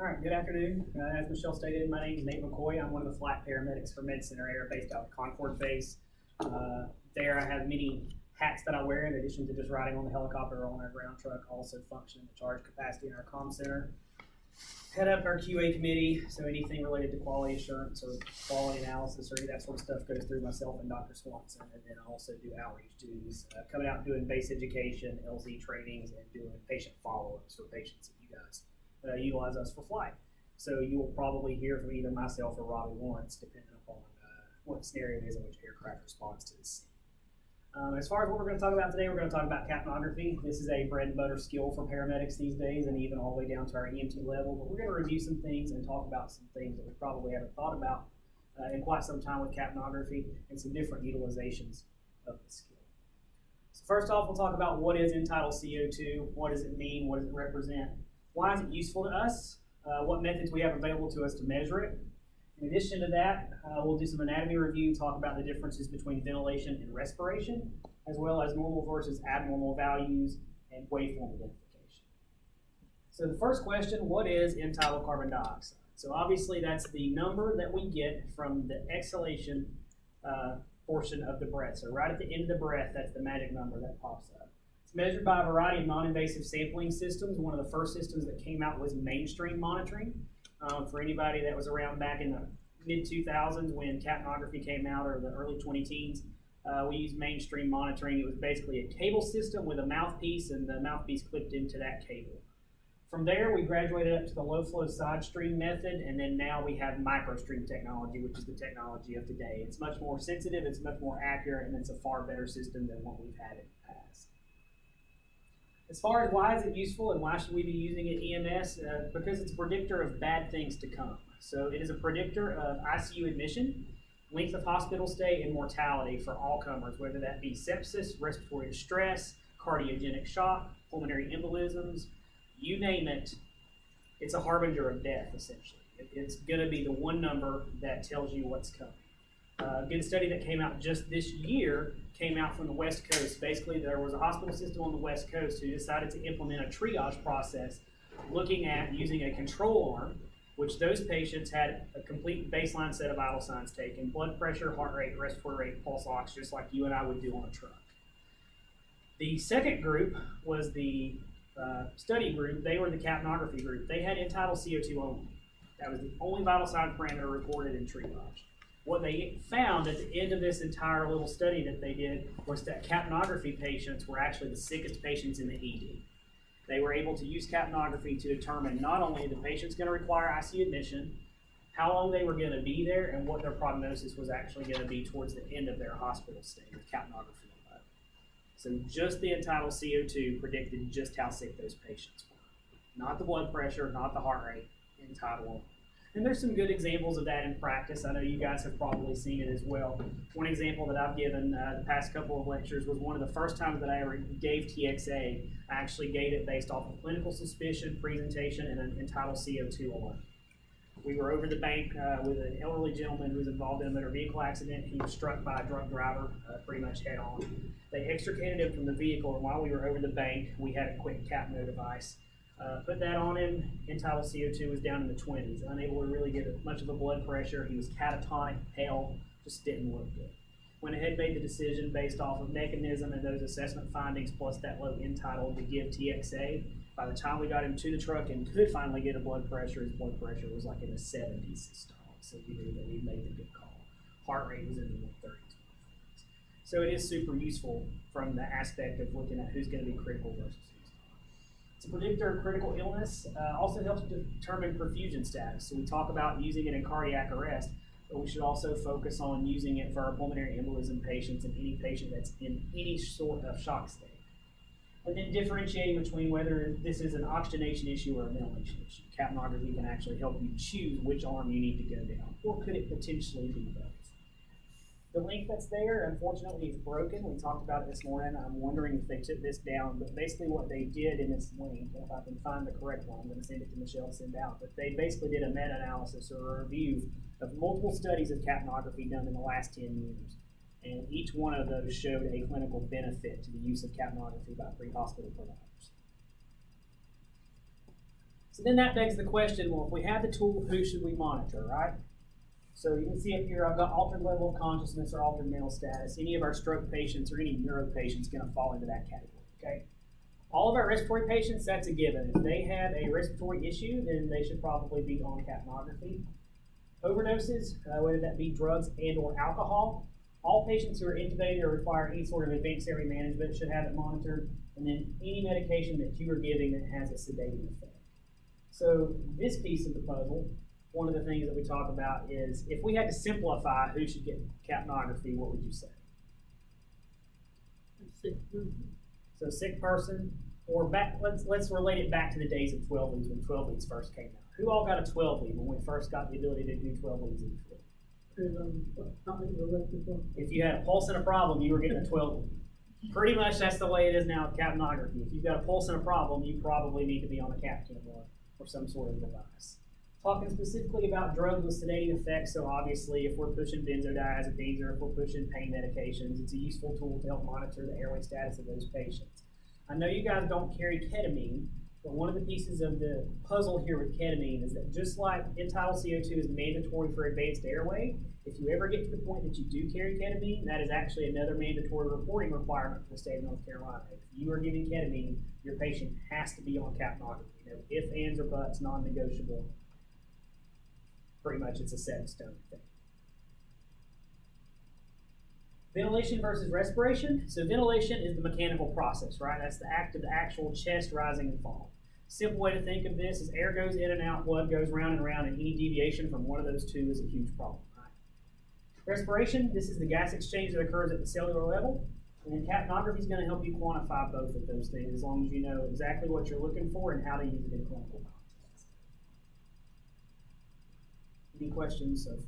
All right, good afternoon. As Michelle stated, my name is Nate McCoy. I'm one of the flight paramedics for Med Center Air based out of Concord Base. There I have many hats that I wear in addition to just riding on the helicopter or on our ground truck. I also function in the charge capacity in our comm center. Head up our QA committee, so anything related to quality assurance or quality analysis or any of that sort of stuff goes through myself and Dr. Swanson. And then I also do outreach duties, coming out and doing base education, LZ trainings, and doing patient follow-ups for patients that you guys utilize us for flight. So you will probably hear from either myself or Robbie once, depending upon what the scenario is in which aircraft responds to the scene. As far as what we're going to talk about today, we're going to talk about capnography. This is a bread and butter skill for paramedics these days, and even all the way down to our EMT level. But we're going to review some things and talk about some things that we probably haven't thought about in quite some time with capnography and some different utilizations of the skill. So first off, we'll talk about what is end-tidal CO2, what does it mean, what does it represent, why is it useful to us, what methods we have available to us to measure it. In addition to that, we'll do some anatomy review, talk about the differences between ventilation and respiration, as well as normal versus abnormal values and waveform identification. So the first question, what is end-tidal carbon dioxide? So obviously that's the number that we get from the exhalation portion of the breath. So right at the end of the breath, that's the magic number that pops up. It's measured by a variety of non-invasive sampling systems. One of the first systems that came out was mainstream monitoring. For anybody that was around back in the mid-2000s when capnography came out, or the early 20-teens, we used mainstream monitoring. It was basically a cable system with a mouthpiece, and the mouthpiece clipped into that cable. From there, we graduated up to the low-flow side stream method, and then now we have microstream technology, which is the technology of today. It's much more sensitive, it's much more accurate, and it's a far better system than what we've had in the past. As far as why is it useful and why should we be using it EMS, because it's a predictor of bad things to come. So it is a predictor of ICU admission, length of hospital stay, and mortality for all comers, whether that be sepsis, respiratory distress, cardiogenic shock, pulmonary embolisms, you name it. It's a harbinger of death, essentially. It's going to be the one number that tells you what's coming. A good study that came out just this year came out from the West Coast. Basically, there was a hospital system on the West Coast who decided to implement a triage process looking at using a control arm, which those patients had a complete baseline set of vital signs taken: blood pressure, heart rate, respiratory rate, pulse ox, just like you and I would do on a truck. The second group was the study group. They were the capnography group. They had end-tidal CO2 only. That was the only vital sign parameter recorded in triage. What they found at the end of this entire little study that they did was that capnography patients were actually the sickest patients in the ED. They were able to use capnography to determine not only the patient's going to require ICU admission, how long they were going to be there, and what their prognosis was actually going to be towards the end of their hospital stay with capnography alone. So just the end-tidal CO2 predicted just how sick those patients were. Not the blood pressure, not the heart rate, end-tidal only. And there's some good examples of that in practice. I know you guys have probably seen it as well. One example that I've given the past couple of lectures was one of the first times that I ever gave TXA. I actually gave it based off of clinical suspicion, presentation, and an end-tidal CO2 alone. We were over the bank with an elderly gentleman who was involved in a motor vehicle accident. He was struck by a drunk driver pretty much head on. They extricated him from the vehicle, and while we were over the bank, we had a quick Capno device. Put that on him. End-tidal CO2 was down in the 20s, unable to really get much of a blood pressure. He was catatonic, pale, just didn't look good. Went ahead and made the decision based off of mechanism and those assessment findings plus that low end-tidal to give TXA. By the time we got him to the truck and could finally get a blood pressure, his blood pressure was like in the 70s systolic, so we knew that we made the good call. Heart rate was in the 30s. So it is super useful from the aspect of looking at who's going to be critical versus who's not. It's a predictor of critical illness. Also helps determine perfusion status. So we talk about using it in cardiac arrest, but we should also focus on using it for our pulmonary embolism patients and any patient that's in any sort of shock state. And then differentiating between whether this is an oxygenation issue or a ventilation issue. Capnography can actually help you choose which arm you need to go down, or could it potentially be both? The link that's there, unfortunately, is broken. We talked about it this morning. I'm wondering if they took this down, but basically what they did in this link, if I can find the correct one, I'm going to send it to Michelle to send out, but they basically did a meta-analysis or a review of multiple studies of capnography done in the last 10 years. And each one of those showed a clinical benefit to the use of capnography by pre-hospital providers. So then that begs the question, well, if we have the tool, who should we monitor, right? So you can see up here, I've got altered level of consciousness or altered mental status. Any of our stroke patients or any neuro patients going to fall into that category, okay? All of our respiratory patients, that's a given. If they have a respiratory issue, then they should probably be on capnography. Overdoses, whether that be drugs and or alcohol, all patients who are intubated or require any sort of advanced airway management should have it monitored. And then any medication that you are giving that has a sedating effect. So this piece of the puzzle, one of the things that we talk about is, if we had to simplify who should get capnography, what would you say? So sick person, or back. Let's relate it back to the days of 12 leads when 12 leads first came out. Who all got a 12 lead when we first got the ability to do 12 leads in the field? If you had a pulse and a problem, you were getting a 12 lead. Pretty much that's the way it is now with capnography. If you've got a pulse and a problem, you probably need to be on a cap camera or some sort of device. Talking specifically about drugs with sedating effects, so obviously if we're pushing benzodiazepines or if we're pushing pain medications, it's a useful tool to help monitor the airway status of those patients. I know you guys don't carry ketamine, but one of the pieces of the puzzle here with ketamine is that just like end-tidal CO2 is mandatory for advanced airway, if you ever get to the point that you do carry ketamine, that is actually another mandatory reporting requirement for the state of North Carolina. If you are giving ketamine, your patient has to be on capnography. No ifs, ands, or buts, non-negotiable. Pretty much it's a set in stone thing. Ventilation versus respiration. So ventilation is the mechanical process, right? That's the act of the actual chest rising and falling. Simple way to think of this is air goes in and out, blood goes round and round, and any deviation from one of those two is a huge problem, right? Respiration, this is the gas exchange that occurs at the cellular level. And then capnography is going to help you quantify both of those things as long as you know exactly what you're looking for and how to use it in clinical context. Any questions so far?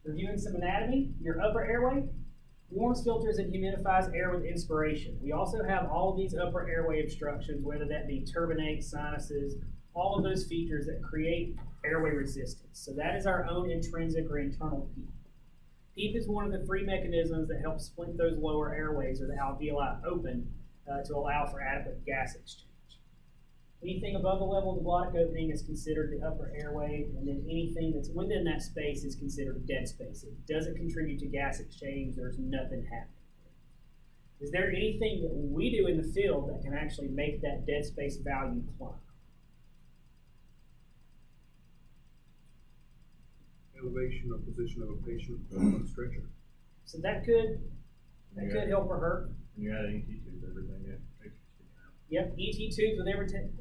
Reviewing some anatomy, your upper airway warms, filters, and humidifies air with inspiration. We also have all of these upper airway obstructions, whether that be turbinates, sinuses, all of those features that create airway resistance. So that is our own intrinsic or internal PEEP. PEEP is one of the three mechanisms that help splint those lower airways or the alveoli open to allow for adequate gas exchange. Anything above the level of the glottic opening is considered the upper airway, and then anything that's within that space is considered dead space. It doesn't contribute to gas exchange. There's nothing happening. Is there anything that we do in the field that can actually make that dead space value climb? Elevation or position of a patient on a stretcher. So that could help or hurt. And you had ET tubes, everything extra sticking out. Yep, ET tubes with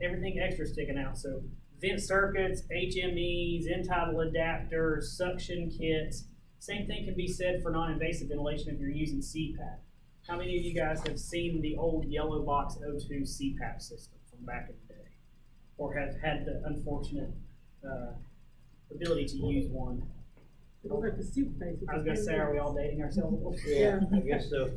everything extra sticking out. So vent circuits, HMEs, end-tidal adapters, suction kits. Same thing can be said for non-invasive ventilation if you're using CPAP. How many of you guys have seen the old yellow box O2 CPAP system from back in the day? Or have had the unfortunate ability to use one? It was like the soup face. I was going to say, are we all dating ourselves a little bit? Yeah. I guess so.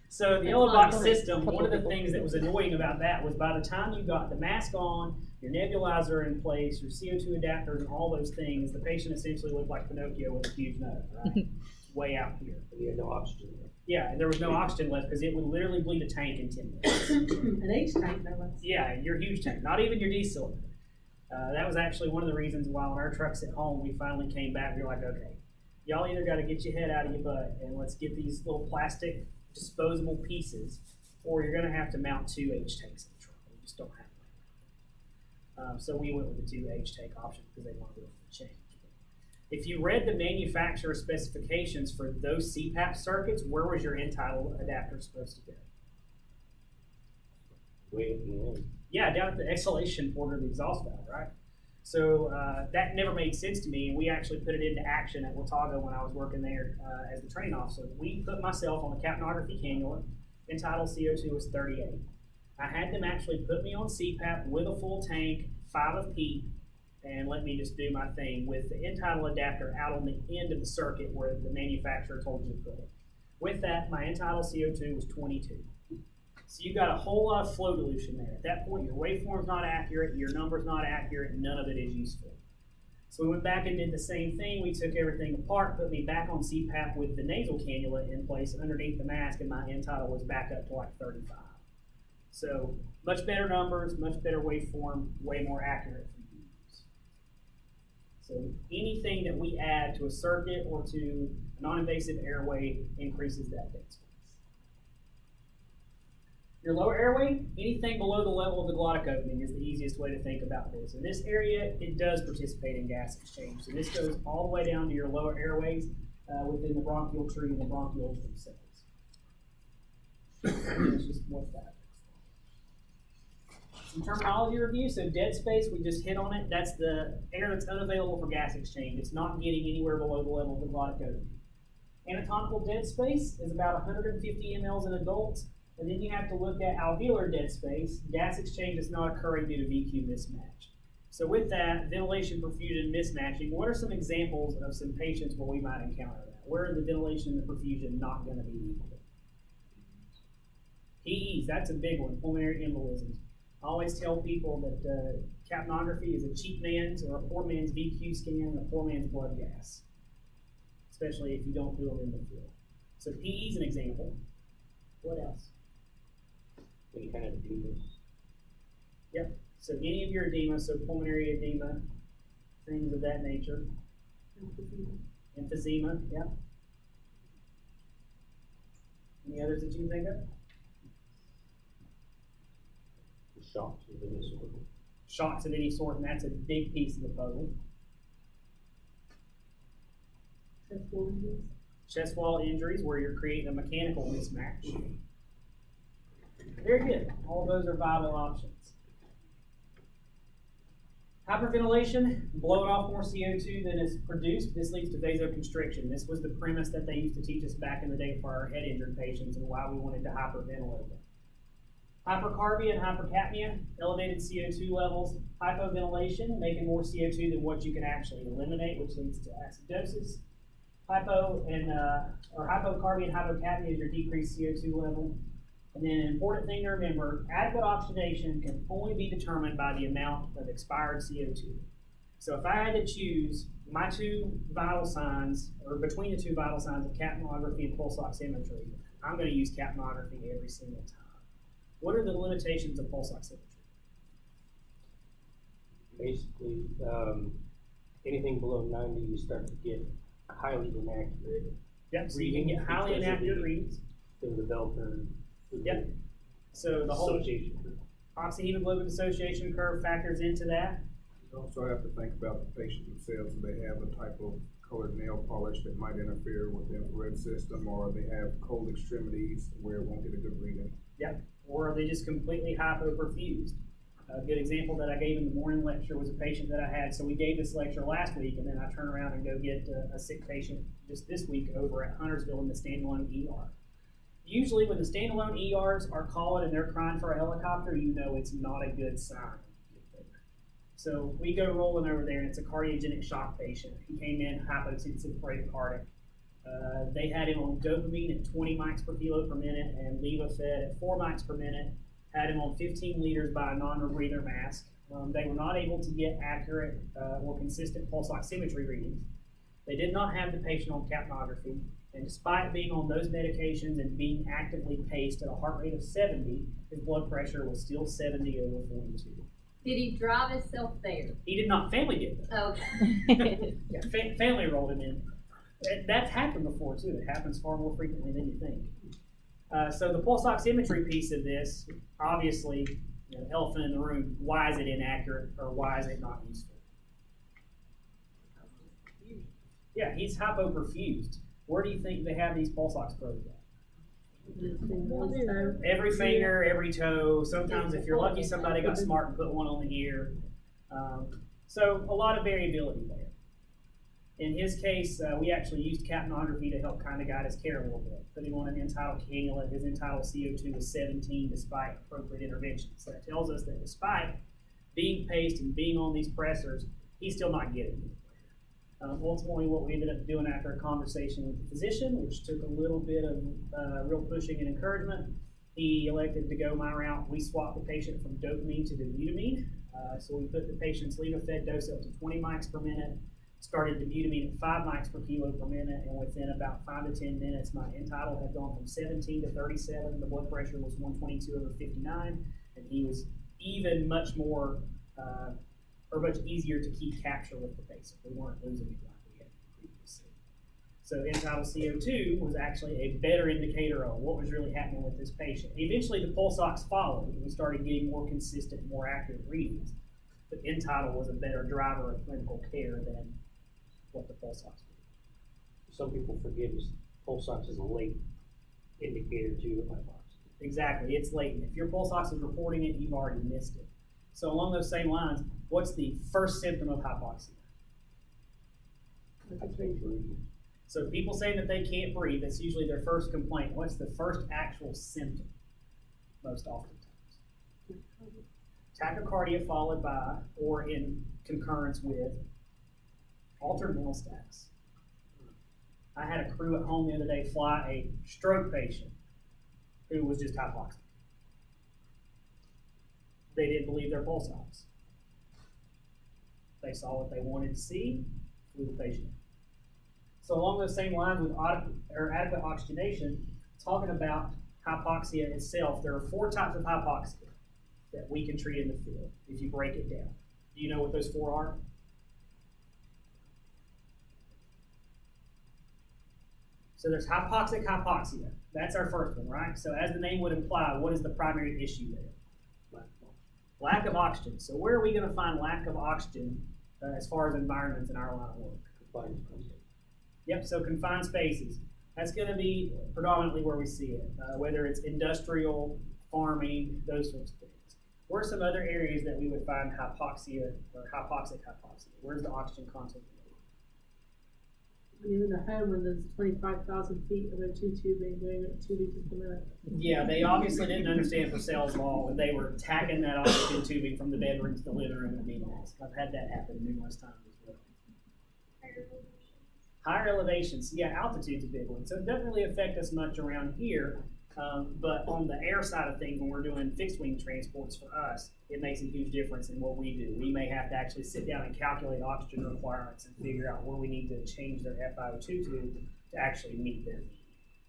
So the yellow box system, one of the things that was annoying about that was by the time you got the mask on, your nebulizer in place, your CO2 adapters, and all those things, the patient essentially looked like Pinocchio with a huge nose, right? Way out here. You had no oxygen there. Yeah, and there was no oxygen left because it would literally bleed a tank in 10 minutes. An H tank, no less. Yeah, your huge tank, not even your D cylinder. That was actually one of the reasons why on our trucks at home, we finally came back. We were like, okay, y'all either got to get your head out of your butt and let's get these little plastic disposable pieces, or you're going to have to mount 2 H tanks in the truck. We just don't have one. So we went with the 2 H tank option because they wanted to change. If you read the manufacturer specifications for those CPAP circuits, where was your end-tidal adapter supposed to go? Way at the end. Yeah, down at the exhalation port of the exhaust valve, right? So that never made sense to me, and we actually put it into action at Watauga when I was working there as the training officer. We put myself on the capnography cannula. End-tidal CO2 was 38. I had them actually put me on CPAP with a full tank, 5 of PEEP, and let me just do my thing with the end-tidal adapter out on the end of the circuit where the manufacturer told you to put it. With that, my end-tidal CO2 was 22. So you've got a whole lot of flow dilution there. At that point, your waveform's not accurate, your number's not accurate, none of it is useful. So we went back and did the same thing. We took everything apart, put me back on CPAP with the nasal cannula in place underneath the mask, and my end-tidal was back up to like 35. So much better numbers, much better waveform, way more accurate for you to use. So anything that we add to a circuit or to a non-invasive airway increases that dead space. Your lower airway, anything below the level of the glottic opening is the easiest way to think about this. In this area, it does participate in gas exchange. So this goes all the way down to your lower airways within the bronchial tree and the bronchioles themselves. It's just what that is. Some terminology review. So dead space, we just hit on it. That's the air that's unavailable for gas exchange. It's not getting anywhere below the level of the glottic opening. Anatomical dead space is about 150 mLs in adults. And then you have to look at alveolar dead space. Gas exchange is not occurring due to VQ mismatch. So with that, ventilation perfusion mismatching, what are some examples of some patients where we might encounter that? Where are the ventilation and the perfusion not going to be equal? PEs, that's a big one, pulmonary embolisms. I always tell people that capnography is a cheap man's or a poor man's VQ scan and a poor man's blood gas, especially if you don't do them in the field. So PE is an example. What else? Any kind of edemas. Yep. So any of your edema, so pulmonary edema, things of that nature. Emphysema, yeah. Any others that you think of? Shocks of any sort. Shocks of any sort, and that's a big piece of the puzzle. Chest wall injuries, where you're creating a mechanical mismatch. Very good. All those are viable options. Hyperventilation, blowing off more CO2 than is produced. This leads to vasoconstriction. This was the premise that they used to teach us back in the day for our head injured patients and why we wanted to hyperventilate them. Hypercarbia and hypercapnia, elevated CO2 levels. Hypoventilation, making more CO2 than what you can actually eliminate, which leads to acidosis. Hypocarbia and hypocapnia is your decreased CO2 level. And then an important thing to remember, adequate oxidation can only be determined by the amount of expired CO2. So if I had to choose my two vital signs, or between the two vital signs of capnography and pulse oximetry, I'm going to use capnography every single time. What are the limitations of pulse oximetry? Basically, anything below 90, you start to get highly inaccurate. Yep, so you can get highly inaccurate readings. Because of the bell curve. Yep. So the whole Association curve. oxyhemoglobin dissociation curve factors into that. You also have to think about the patient themselves. Do they have a type of colored nail polish that might interfere with the infrared system, or they have cold extremities where it won't get a good reading? Yep. Or are they just completely hypoperfused? A good example that I gave in the morning lecture was a patient that I had. So we gave this lecture last week, and then I turn around and go get a sick patient just this week over at Huntersville in the standalone ER. Usually when the standalone ERs are calling and they're crying for a helicopter, you know it's not a good sign. So we go rolling over there, and it's a cardiogenic shock patient. He came in hypotensive bradycardic. They had him on dopamine at 20 mics per kilo per minute and levofed at 4 mics per minute. Had him on 15 liters by a non-rebreather mask. They were not able to get accurate or consistent pulse oximetry readings. They did not have the patient on capnography, and despite being on those medications and being actively paced at a heart rate of 70, his blood pressure was still 70 over 42. Did he drive himself there? He did not. Family did that. Okay. Yeah, family rolled him in. That's happened before too. It happens far more frequently than you think. So the pulse oximetry piece of this, obviously, elephant in the room, why is it inaccurate or why is it not useful? Yeah, he's hypoperfused. Where do you think they have these pulse ox probes at? Every finger, every toe. Sometimes if you're lucky, somebody got smart and put one on the ear. So a lot of variability there. In his case, we actually used capnography to help kind of guide his care a little bit. Put him on an end-tidal cannula. His end-tidal CO2 was 17 despite appropriate intervention. So that tells us that despite being paced and being on these pressors, he's still not getting it. Ultimately, what we ended up doing after a conversation with the physician, which took a little bit of real pushing and encouragement, he elected to go my route. We swapped the patient from dopamine to dobutamine. So we put the patient's levofed dose up to 20 mics per minute. started dobutamine at 5 mics per kilo per minute, and within about 5 to 10 minutes, my end tidal had gone from 17 to 37. The blood pressure was 122/59, and he was even much more, or much easier to keep capture with the patient. We weren't losing it like we had previously. So end tidal CO2 was actually a better indicator of what was really happening with this patient. Eventually, the pulse ox followed, and we started getting more consistent, more accurate readings. But end tidal was a better driver of clinical care than what the pulse ox was. Some people forget is pulse ox is a late indicator too of hypoxia. Exactly, it's latent. If your pulse ox is reporting it, you've already missed it. So along those same lines, what's the first symptom of hypoxia? I can't breathe. So people saying that they can't breathe, that's usually their first complaint. What's the first actual symptom? Most oftentimes. Tachycardia followed by, or in concurrence with, altered mental status. I had a crew at home the other day fly a stroke patient who was just hypoxic. They didn't believe their pulse ox. They saw what they wanted to see, flew the patient. So along those same lines with adequate oxygenation, talking about hypoxia itself, there are 4 types of hypoxia that we can treat in the field if you break it down. Do you know what those 4 are? So there's hypoxic hypoxia. That's our first one, right? So as the name would imply, what is the primary issue there? Lack of oxygen. So where are we going to find lack of oxygen as far as environments in our line of work? Confined spaces. Yep, so confined spaces. That's going to be predominantly where we see it, whether it's industrial, farming, those sorts of things. Where are some other areas that we would find hypoxia or hypoxic hypoxia? Where's the oxygen content? When you're in the home when there's 25,000 feet of O2 tubing going at 2 liters per minute. Yeah, they obviously didn't understand Purcell's law, and they were tacking that oxygen tubing from the bedroom to the living room and being honest. I've had that happen numerous times as well. Higher elevations, yeah, altitude's a big one. So it doesn't really affect us much around here, but on the air side of things, when we're doing fixed wing transports for us, it makes a huge difference in what we do. We may have to actually sit down and calculate oxygen requirements and figure out where we need to change their FiO2 to actually meet their need.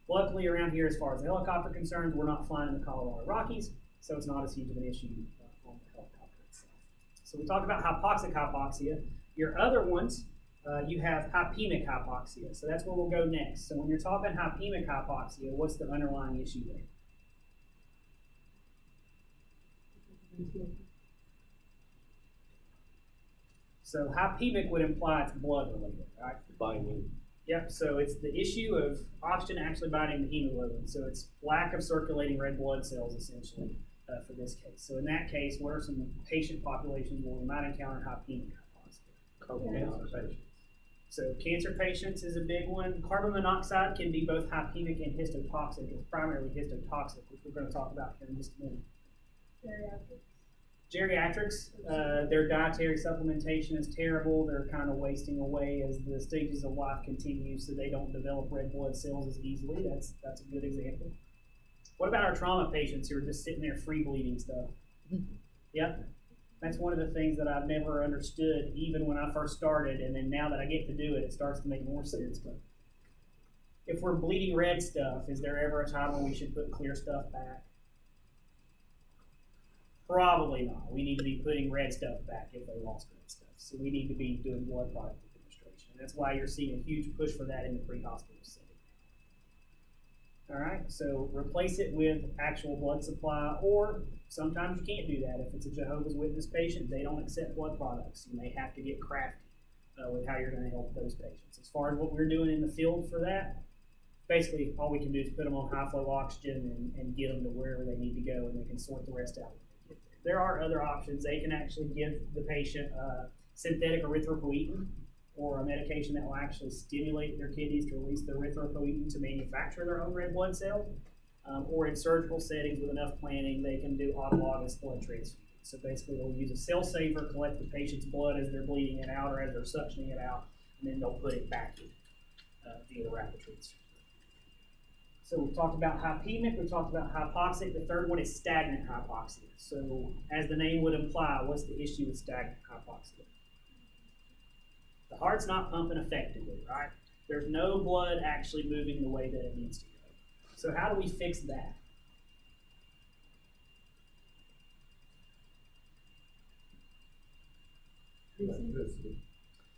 Luckily around here, as far as the helicopter concerns, we're not flying in the Colorado Rockies, so it's not as huge of an issue on the helicopter itself. So we talked about hypoxic hypoxia. Your other ones, you have hypemic hypoxia. So that's where we'll go next. So when you're talking hypemic hypoxia, what's the underlying issue there? So hypemic would imply it's blood related, right? Binding. Yep, so it's the issue of oxygen actually binding the hemoglobin. So it's lack of circulating red blood cells essentially for this case. So in that case, what are some patient populations where we might encounter hypemic hypoxia? So cancer patients is a big one. Carbon monoxide can be both hypemic and histotoxic. It's primarily histotoxic, which we're going to talk about here in just a minute. Geriatrics, their dietary supplementation is terrible. They're kind of wasting away as the stages of life continue, so they don't develop red blood cells as easily. That's a good example. What about our trauma patients who are just sitting there free bleeding stuff? Yep. That's one of the things that I've never understood even when I first started, and then now that I get to do it, it starts to make more sense. But if we're bleeding red stuff, is there ever a time when we should put clear stuff back? Probably not. We need to be putting red stuff back if they lost red stuff. So we need to be doing blood product administration. That's why you're seeing a huge push for that in the pre-hospital setting. All right, so replace it with actual blood supply, or sometimes you can't do that. If it's a Jehovah's Witness patient, they don't accept blood products. You may have to get crafty with how you're going to help those patients. As far as what we're doing in the field for that, basically all we can do is put them on high flow oxygen and get them to wherever they need to go, and they can sort the rest out when they get there. There are other options. They can actually give the patient synthetic erythropoietin, or a medication that will actually stimulate their kidneys to release the erythropoietin to manufacture their own red blood cells. Or in surgical settings with enough planning, they can do autologous blood transfusion. So basically they'll use a cell saver, collect the patient's blood as they're bleeding it out or as they're suctioning it out, and then they'll put it back in via the rapid transfusion. So we've talked about hypemic, we've talked about hypoxic. The third one is stagnant hypoxia. So as the name would imply, what's the issue with stagnant hypoxia? The heart's not pumping effectively, right? There's no blood actually moving the way that it needs to go. So how do we fix that?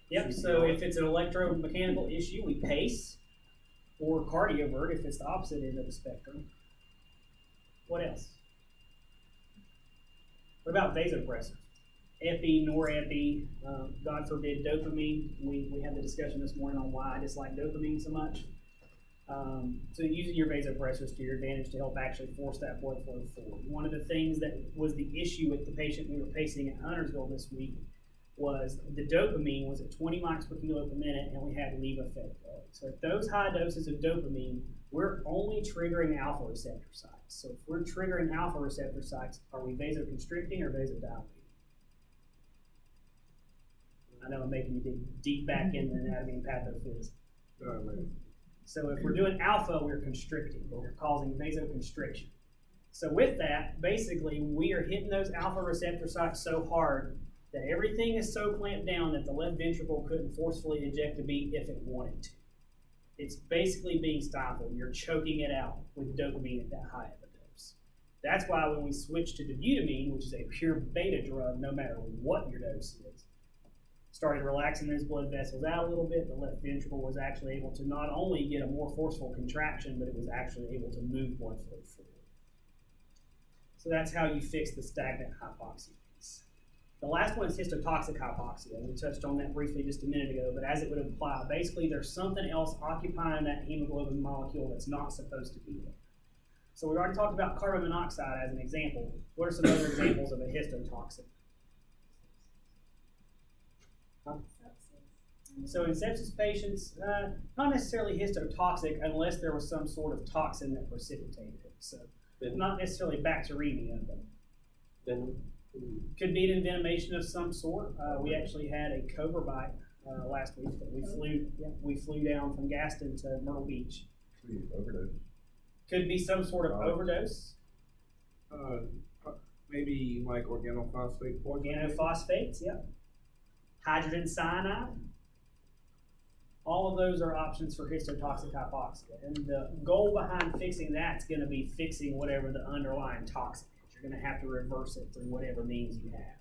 Yep, so if it's an electromechanical issue, we pace, or cardiovert if it's the opposite end of the spectrum. What else? What about vasopressors? Epi, norepi, God forbid dopamine. We had the discussion this morning on why I dislike dopamine so much. So using your vasopressors to your advantage to help actually force that blood flow forward. One of the things that was the issue with the patient we were pacing at Huntersville this week was the dopamine was at 20 mics per kilo per minute, and we had levophed. So at those high doses of dopamine, we're only triggering alpha receptor sites. So if we're triggering alpha receptor sites, are we vasoconstricting or vasodilating? I know I'm making you dig deep back in the anatomy and pathophysics. So if we're doing alpha, we're constricting, but we're causing vasoconstriction. So with that, basically, we are hitting those alpha receptor sites so hard that everything is so clamped down that the left ventricle couldn't forcefully eject a beat if it wanted to. It's basically being stifled. You're choking it out with dopamine at that high of a dose. That's why when we switched to dobutamine, which is a pure beta drug, no matter what your dose is, started relaxing those blood vessels out a little bit, the left ventricle was actually able to not only get a more forceful contraction, but it was actually able to move blood flow forward. So that's how you fix the stagnant hypoxia piece. The last one is histotoxic hypoxia. We touched on that briefly just a minute ago, but as it would apply, basically there's something else occupying that hemoglobin molecule that's not supposed to be there. So we already talked about carbon monoxide as an example. What are some other examples of a histotoxic? Huh? So in sepsis patients, not necessarily histotoxic unless there was some sort of toxin that precipitated it. So not necessarily bacteremia, but Then could be an envenomation of some sort. We actually had a cobra bite last week that we flew down from Gaston to Myrtle Beach. Overdose. Could be some sort of overdose. Maybe like organophosphate poisoning. Organophosphates, yep. Hydrogen cyanide. All of those are options for histotoxic hypoxia. And the goal behind fixing that is going to be fixing whatever the underlying toxin is. You're going to have to reverse it through whatever means you have.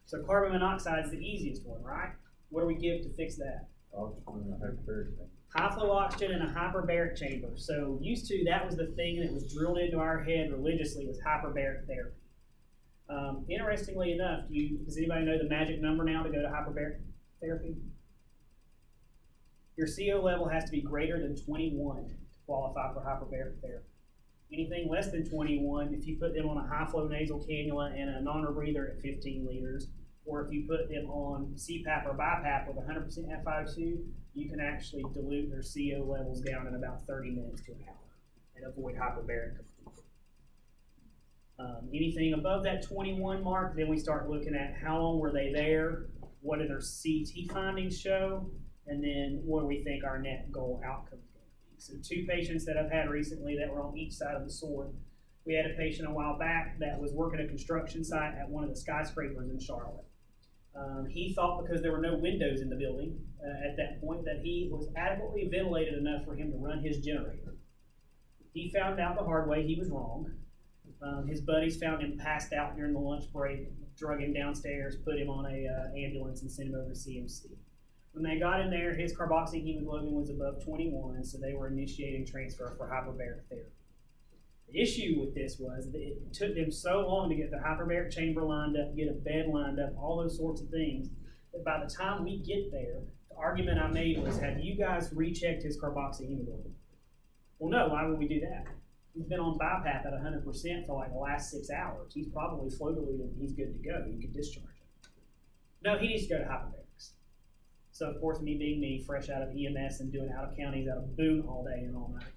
So carbon monoxide is the easiest one, right? What do we give to fix that? High flow oxygen in a hyperbaric chamber. So used to, that was the thing that was drilled into our head religiously, was hyperbaric therapy. Interestingly enough, does anybody know the magic number now to go to hyperbaric therapy? Your CO level has to be greater than 21 to qualify for hyperbaric therapy. Anything less than 21, if you put them on a high flow nasal cannula and a non-rebreather at 15 liters, or if you put them on CPAP or BiPAP with 100% FiO2, you can actually dilute their CO levels down in about 30 minutes to an hour and avoid hyperbaric completely. Anything above that 21 mark, then we start looking at how long were they there, what do their CT findings show, and then what do we think our net goal outcome is going to be. So 2 patients that I've had recently that were on each side of the sword. We had a patient a while back that was working a construction site at one of the skyscrapers in Charlotte. He thought because there were no windows in the building at that point that he was adequately ventilated enough for him to run his generator. He found out the hard way he was wrong. His buddies found him passed out during the lunch break, drug him downstairs, put him on a ambulance and sent him over to CMC. When they got in there, his carboxyhemoglobin was above 21, so they were initiating transfer for hyperbaric therapy. The issue with this was that it took them so long to get the hyperbaric chamber lined up, get a bed lined up, all those sorts of things, that by the time we get there, the argument I made was, have you guys rechecked his carboxyhemoglobin? Well, no, why would we do that? He's been on BiPAP at 100% for like the last 6 hours. He's probably flow diluted and he's good to go. You can discharge him. No, he needs to go to hyperbarics. So, of course, me being me, fresh out of EMS and doing out of counties out of Boone all day and all night,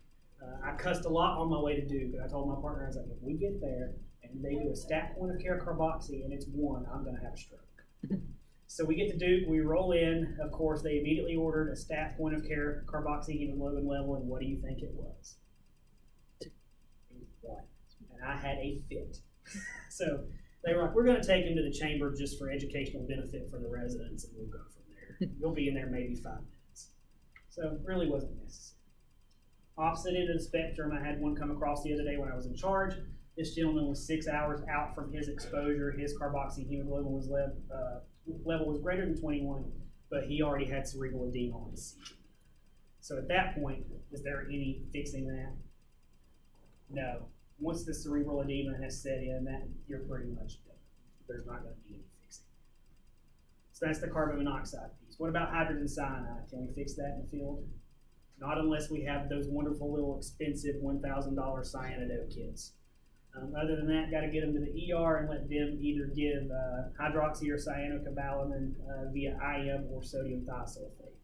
I cussed a lot on my way to Duke. And I told my partner, I was like, if we get there and they do a stat point of care carboxy and it's 1, I'm going to have a stroke. So we get to Duke, we roll in. Of course, they immediately ordered a stat point of care carboxyhemoglobin level, and what do you think it was? It was 1. And I had a fit. So they were like, we're going to take him to the chamber just for educational benefit for the residents, and we'll go from there. You'll be in there maybe 5 minutes. So it really wasn't necessary. Opposite end of the spectrum, I had one come across the other day when I was in charge. This gentleman was 6 hours out from his exposure. His carboxyhemoglobin was level was greater than 21, but he already had cerebral edema on his CT. So at that point, is there any fixing that? No. Once the cerebral edema has set in, that you're pretty much done. There's not going to be any fixing. So that's the carbon monoxide piece. What about hydrogen cyanide? Can we fix that in the field? Not unless we have those wonderful little expensive $1,000 cyanidate kits. Other than that, got to get them to the ER and let them either give hydroxy or cyanocobalamin via IM or sodium thiosulfate.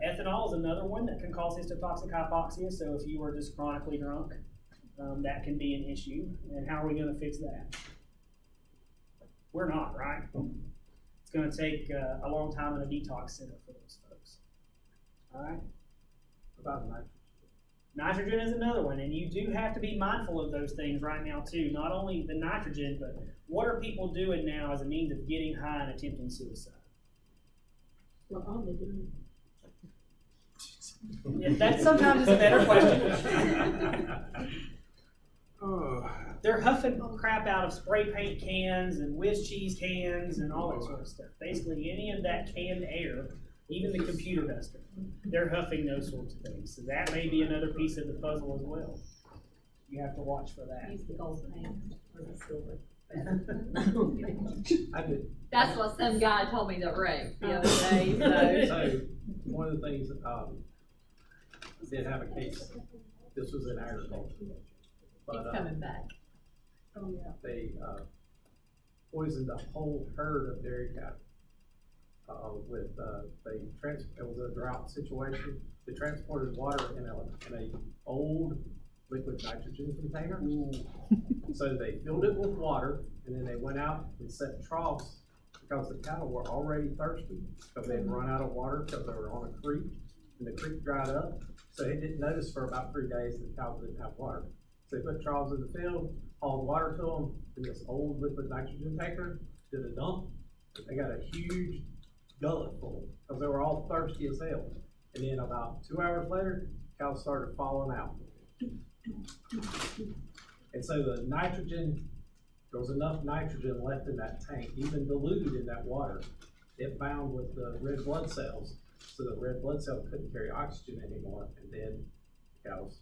Ethanol is another one that can cause histotoxic hypoxia, so if you are just chronically drunk, that can be an issue. And how are we going to fix that? We're not, right? It's going to take a long time in a detox center for those folks. All right? About nitrogen. Nitrogen is another one, and you do have to be mindful of those things right now too. Not only the nitrogen, but what are people doing now as a means of getting high and attempting suicide? What are they doing? Yeah, that sometimes is a better question. They're huffing crap out of spray paint cans and whiz cheese cans and all that sort of stuff. Basically, any of that canned air, even the computer duster, they're huffing those sorts of things. So that may be another piece of the puzzle as well. You have to watch for that. Use the gold pan or the silver. I did. That's what some guy told me to wreck the other day, so. So, one of the things, did have a case, this was in agriculture. But, It's coming back. Oh, yeah. they, poisoned a whole herd of dairy cattle. It was a drought situation. They transported water in a old liquid nitrogen container. So they filled it with water, and then they went out and set troughs because the cattle were already thirsty because they had run out of water because they were on a creek, and the creek dried up. So they didn't notice for about 3 days that the cows didn't have water. So they put troughs in the field, hauled water to them in this old liquid nitrogen tanker, did a dump. They got a huge gullet full because they were all thirsty as hell. And then about 2 hours later, cows started falling out. And so the nitrogen, there was enough nitrogen left in that tank, even diluted in that water. It bound with the red blood cells, so the red blood cell couldn't carry oxygen anymore, and then the cows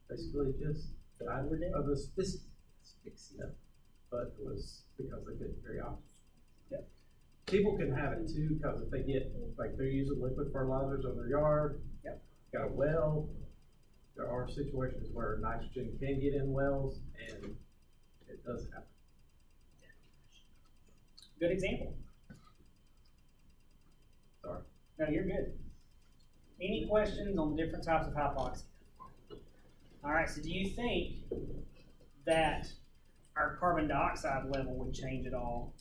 basically just died of asphyxia, but it was because they couldn't carry oxygen. Yep. People can have it too, because if they get, like they're using liquid fertilizers on their yard, Yep. got a well, there are situations where nitrogen can get in wells, and it does happen. Good example. Sorry. No, you're good. Any questions on the different types of hypoxia? All right, so do you think that our carbon dioxide level would change at all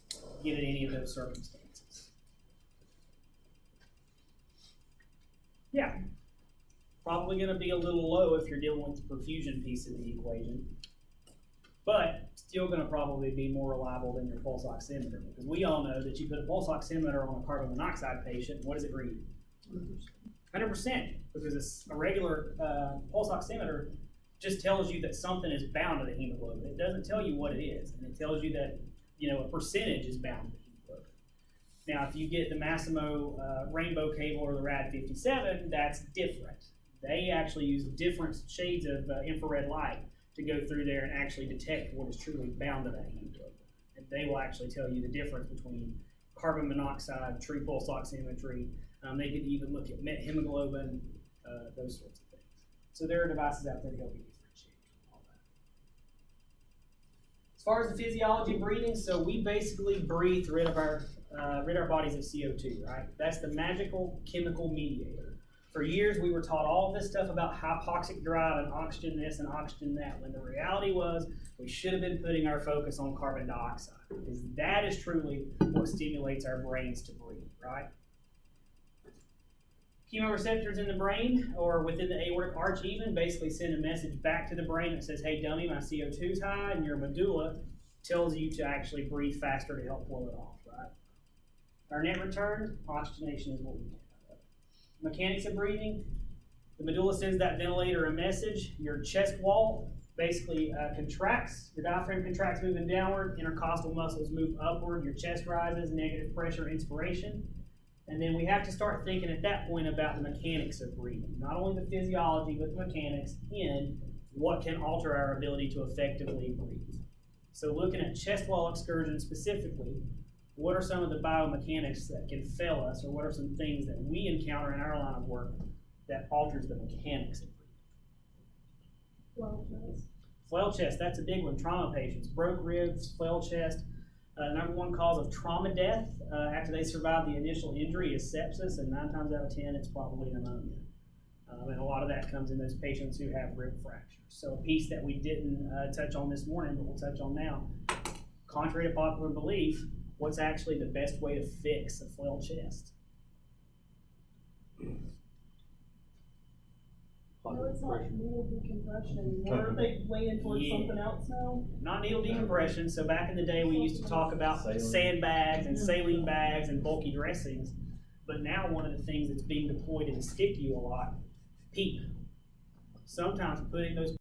given any of those circumstances? Yeah. Probably going to be a little low if you're dealing with the perfusion piece of the equation, but still going to probably be more reliable than your pulse oximeter, because we all know that you put a pulse oximeter on a carbon monoxide patient, what does it read? 100%, because a regular pulse oximeter just tells you that something is bound to the hemoglobin. It doesn't tell you what it is, and it tells you that a percentage is bound to the hemoglobin. Now, if you get the Massimo rainbow cable or the RAD57, that's different. They actually use different shades of infrared light to go through there and actually detect what is truly bound to that hemoglobin. And they will actually tell you the difference between carbon monoxide, true pulse oximetry. They can even look at methemoglobin, those sorts of things. So there are devices out there to help you differentiate all that. As far as the physiology of breathing, so we basically breathe rid of our bodies of CO2, right? That's the magical chemical mediator. For years, we were taught all this stuff about hypoxic drive and oxygen this and oxygen that, when the reality was we should have been putting our focus on carbon dioxide, because that is truly what stimulates our brains to breathe, right? Chemoreceptors in the brain, or within the aortic arch even, basically send a message back to the brain that says, hey dummy, my CO2 is high, and your medulla tells you to actually breathe faster to help blow it off, right? Our net return, oxygenation is what we get. Mechanics of breathing, the medulla sends that ventilator a message. Your chest wall basically contracts, your diaphragm contracts moving downward, intercostal muscles move upward, your chest rises, negative pressure, inspiration. And then we have to start thinking at that point about the mechanics of breathing, not only the physiology, but the mechanics, and what can alter our ability to effectively breathe. So looking at chest wall excursion specifically, what are some of the biomechanics that can fail us, or what are some things that we encounter in our line of work that alters the mechanics of breathing? Flail chest, that's a big one. Trauma patients, broke ribs, flail chest. Number one cause of trauma death after they survive the initial injury is sepsis, and 9 times out of 10, it's probably pneumonia. And a lot of that comes in those patients who have rib fractures. So a piece that we didn't touch on this morning, but we'll touch on now. Contrary to popular belief, what's actually the best way to fix a flail chest? No, it's not needle decompression anymore. Are they weighing towards something else now? Not needle decompression. So back in the day, we used to talk about sandbags and saline bags and bulky dressings. But now one of the things that's being deployed in the STICU a lot, PEEP. Sometimes putting those